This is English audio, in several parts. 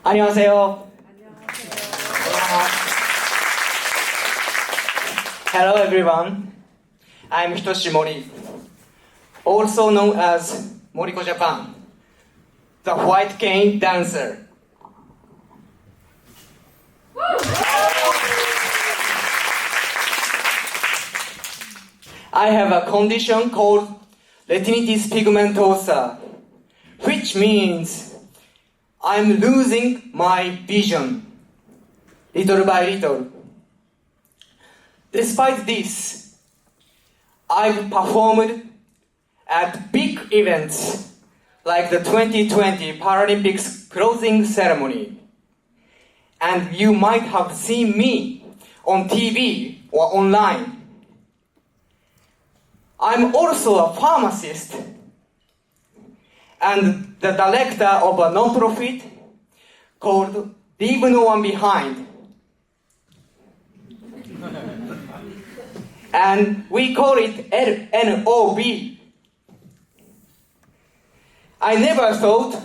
안녕하세요. Hello everyone. I'm Hitoshi Mori, also known as MORIKOJAPAN, the white cane dancer. I have a condition called retinitis pigmentosa, which means I'm losing my vision little by little. Despite this, I've performed at big events like the 2020 Paralympics closing ceremony. And you might have seen me on TV or online. I'm also a pharmacist and the director of a non-profit called Leave No One Behind. And we call it LNOB. I never thought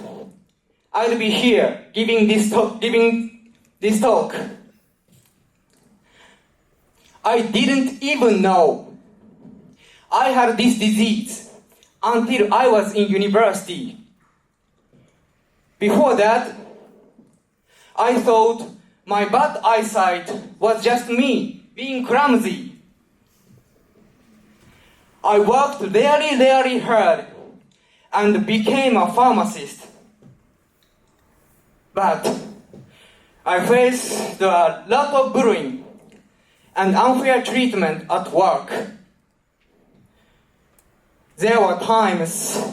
I'd be here giving this talk. I didn't even know I had this disease until I was in university. Before that, I thought my bad eyesight was just me being clumsy. I worked very hard and became a pharmacist. But I faced a lot of bullying and unfair treatment at work. There were times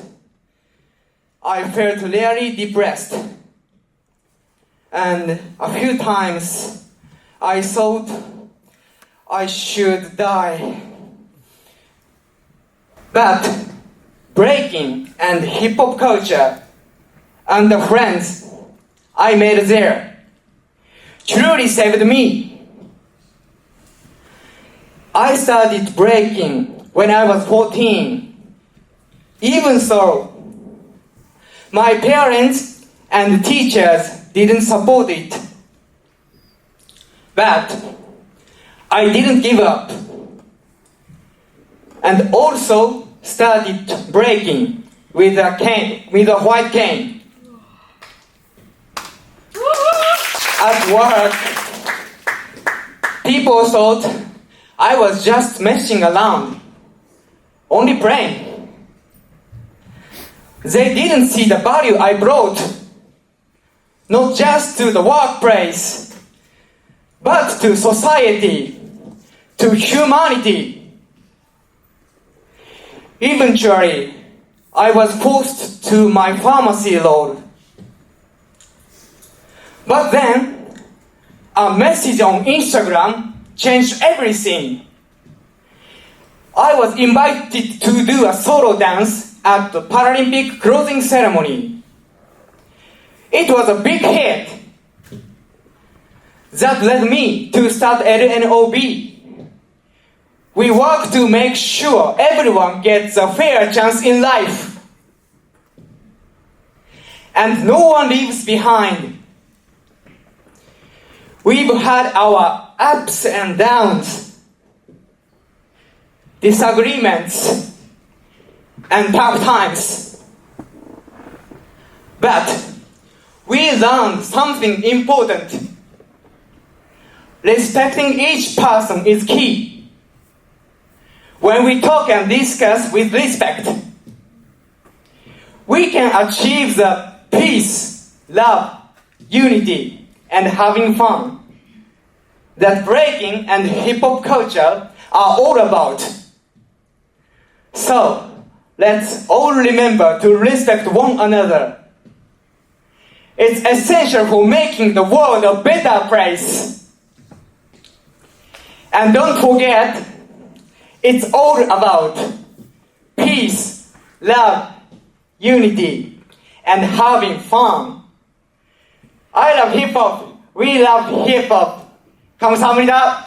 I felt really depressed, and a few times I thought I should die. But breaking and hip-hop culture and the friends I made there truly saved me. I started breaking when I was 14. Even so, my parents and teachers didn't support it. But I didn't give up, and also started breaking with a white cane. At work, people thought I was just messing around, only playing. They didn't see the value I brought, not just to the workplace, but to society, to humanity. Eventually, I was forced to my pharmacy role. But then, a message on Instagram changed everything. I was invited to do a solo dance at the Paralympic closing ceremony. It was a big hit. That led me to start LNOB. We work to make sure everyone gets a fair chance in life. And no one leaves behind. We've had our ups and downs, disagreements, and tough times. But we learned something important. Respecting each person is key. When we talk and discuss with respect, we can achieve the peace, love, unity, and having fun that breaking and hip-hop culture are all about. So, let's all remember to respect one another. It's essential for making the world a better place. And don't forget, it's all about peace, love, unity, and having fun. I love hip-hop. We love hip-hop. 감사합니다.